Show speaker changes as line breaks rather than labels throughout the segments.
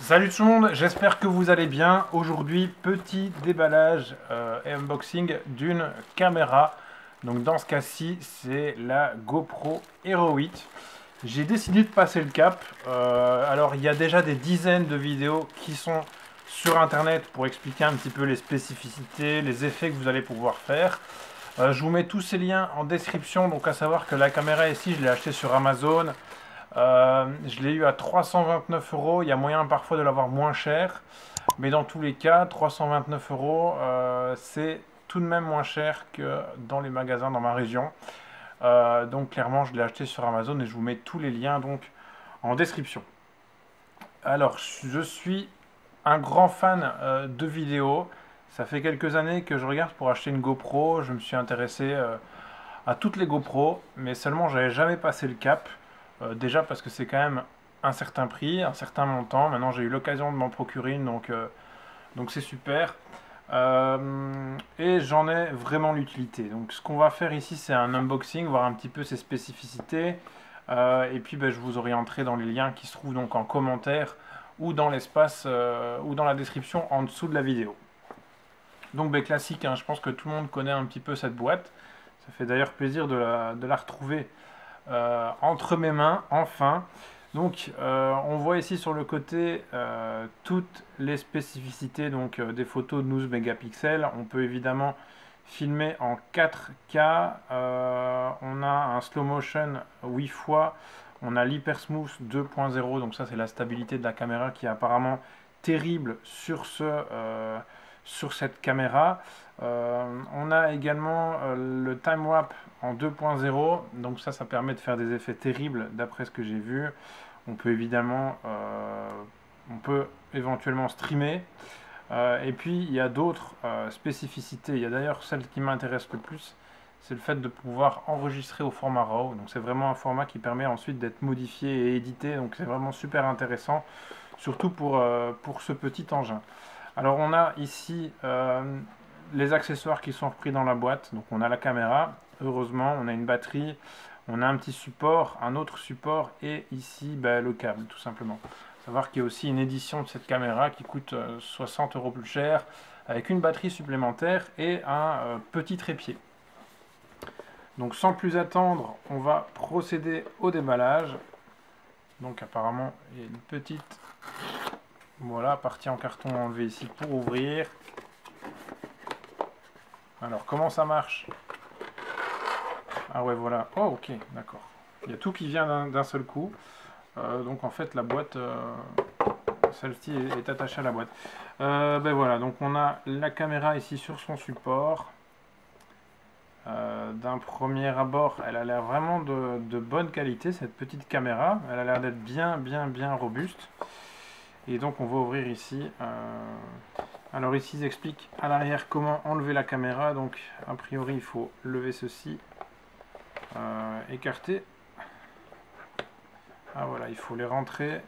Salut tout le monde, j'espère que vous allez bien. Aujourd'hui, petit déballage et unboxing d'une caméra. Donc dans ce cas-ci, c'est la GoPro Hero 8. J'ai décidé de passer le cap. Alors il y a déjà des dizaines de vidéos qui sont sur internet pour expliquer un petit peu les spécificités, les effets que vous allez pouvoir faire. Je vous mets tous ces liens en description, donc à savoir que la caméra ici, je l'ai achetée sur Amazon. Je l'ai eu à 329 euros. Il y a moyen parfois de l'avoir moins cher. Mais dans tous les cas, 329 euros, c'est tout de même moins cher que dans les magasins dans ma région. Donc clairement, je l'ai acheté sur Amazon et je vous mets tous les liens donc en description. Alors, je suis un grand fan de vidéos. Ça fait quelques années que je regarde pour acheter une GoPro. Je me suis intéressé à toutes les GoPro, mais seulement j'avais jamais passé le cap. Déjà parce que c'est quand même un certain prix, un certain montant. Maintenant j'ai eu l'occasion de m'en procurer une, donc c'est super. Et j'en ai vraiment l'utilité. Donc ce qu'on va faire ici, c'est un unboxing, voir un petit peu ses spécificités. Et puis ben, je vous orienterai dans les liens qui se trouvent donc en commentaire ou dans l'espace ou dans la description en dessous de la vidéo. Donc ben, classique, hein, je pense que tout le monde connaît un petit peu cette boîte. Ça fait d'ailleurs plaisir de la retrouver entre mes mains, enfin. Donc, on voit ici sur le côté toutes les spécificités donc, des photos de 12 mégapixels. On peut évidemment filmer en 4K. On a un slow motion 8 fois. On a l'hypersmooth 2.0. Donc ça, c'est la stabilité de la caméra qui est apparemment terrible sur cette caméra. On a également le time warp en 2.0, donc ça permet de faire des effets terribles d'après ce que j'ai vu. On peut évidemment, on peut éventuellement streamer. Et puis il y a d'autres spécificités. Il y a d'ailleurs celle qui m'intéresse le plus, c'est le fait de pouvoir enregistrer au format RAW. Donc c'est vraiment un format qui permet ensuite d'être modifié et édité. Donc c'est vraiment super intéressant, surtout pour ce petit engin. Alors on a ici les accessoires qui sont repris dans la boîte. Donc on a la caméra, heureusement, on a une batterie, on a un petit support, un autre support et ici ben, le câble tout simplement. Savoir qu'il y a aussi une édition de cette caméra qui coûte 60 euros plus cher avec une batterie supplémentaire et un petit trépied. Donc sans plus attendre, on va procéder au déballage. Donc apparemment il y a une petite partie en carton enlevée ici pour ouvrir. Alors, comment ça marche? Ah ouais, voilà. Oh, ok, d'accord. Il y a tout qui vient d'un seul coup. Donc, en fait, la boîte, celle-ci est attachée à la boîte. Ben voilà, donc on a la caméra ici sur son support. D'un premier abord, elle a l'air vraiment de bonne qualité, cette petite caméra. Elle a l'air d'être bien robuste. Et donc, on va ouvrir ici. Alors ici, ils expliquent à l'arrière comment enlever la caméra. Donc, a priori, il faut lever ceci, écarter. Ah voilà, il faut les rentrer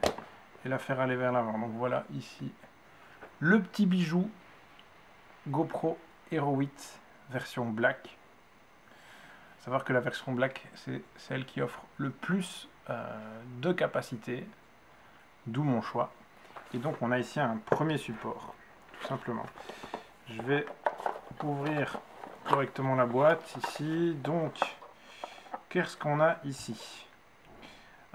et la faire aller vers l'avant. Donc voilà, ici, le petit bijou GoPro Hero 8 version black. Savoir que la version black, c'est celle qui offre le plus de capacité, d'où mon choix. Et donc, on a ici un premier support, tout simplement. Je vais ouvrir correctement la boîte ici. Donc, qu'est-ce qu'on a ici?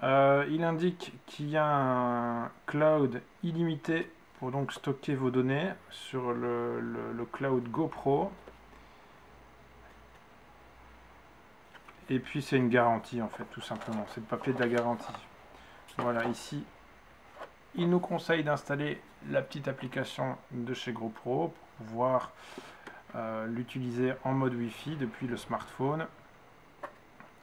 Il indique qu'il y a un cloud illimité pour donc stocker vos données sur le cloud GoPro. Et puis c'est une garantie en fait, tout simplement. C'est le papier de la garantie. Voilà, ici, il nous conseille d'installer la petite application de chez GoPro pour pouvoir l'utiliser en mode Wi-Fi depuis le smartphone.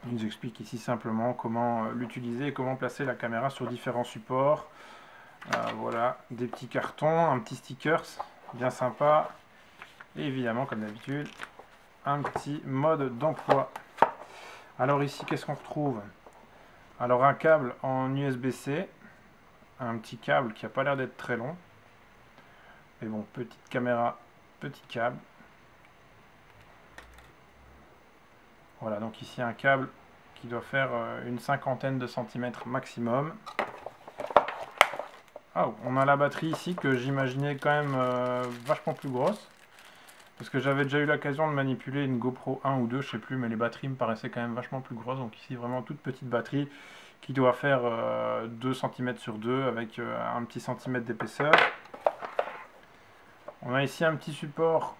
Il nous explique ici simplement comment l'utiliser et comment placer la caméra sur différents supports. Voilà, des petits cartons, un petit stickers bien sympa. Et évidemment, comme d'habitude, un petit mode d'emploi. Alors ici, qu'est-ce qu'on retrouve? Alors un câble en USB-C, un petit câble qui n'a pas l'air d'être très long. Mais bon, petite caméra, petit câble. Voilà, donc ici un câble qui doit faire une cinquantaine de centimètres maximum. Ah, on a la batterie ici que j'imaginais quand même vachement plus grosse. Parce que j'avais déjà eu l'occasion de manipuler une GoPro 1 ou 2, je sais plus, mais les batteries me paraissaient quand même vachement plus grosses. Donc ici, vraiment toute petite batterie qui doit faire 2 cm sur 2 avec un petit centimètre d'épaisseur. On a ici un petit support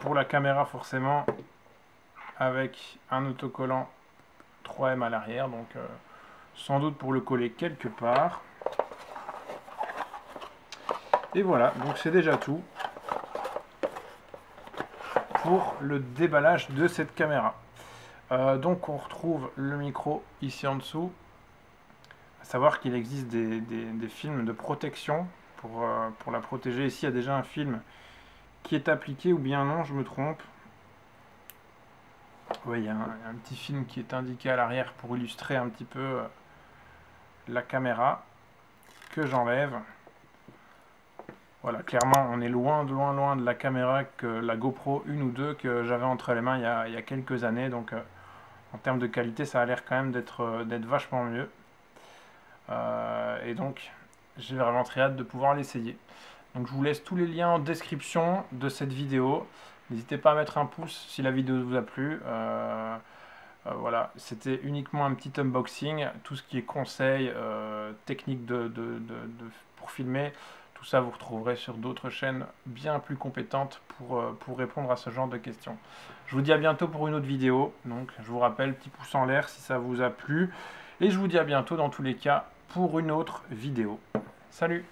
pour la caméra forcément, avec un autocollant 3M à l'arrière, donc sans doute pour le coller quelque part. Et voilà, donc c'est déjà tout pour le déballage de cette caméra. Donc on retrouve le micro ici en dessous. À savoir qu'il existe des films de protection pour la protéger. Ici il y a déjà un film qui est appliqué, ou bien non, je me trompe. Oui, il y a un petit film qui est indiqué à l'arrière pour illustrer un petit peu la caméra que j'enlève. Voilà, clairement, on est loin de la caméra que la GoPro 1 ou 2 que j'avais entre les mains il y a quelques années. Donc, en termes de qualité, ça a l'air quand même d'être vachement mieux. Et donc, j'ai vraiment très hâte de pouvoir l'essayer. Donc, je vous laisse tous les liens en description de cette vidéo. N'hésitez pas à mettre un pouce si la vidéo vous a plu. Voilà, c'était uniquement un petit unboxing. Tout ce qui est conseils, techniques pour filmer, tout ça vous retrouverez sur d'autres chaînes bien plus compétentes pour répondre à ce genre de questions. Je vous dis à bientôt pour une autre vidéo. Donc je vous rappelle, petit pouce en l'air si ça vous a plu. Et je vous dis à bientôt dans tous les cas pour une autre vidéo. Salut!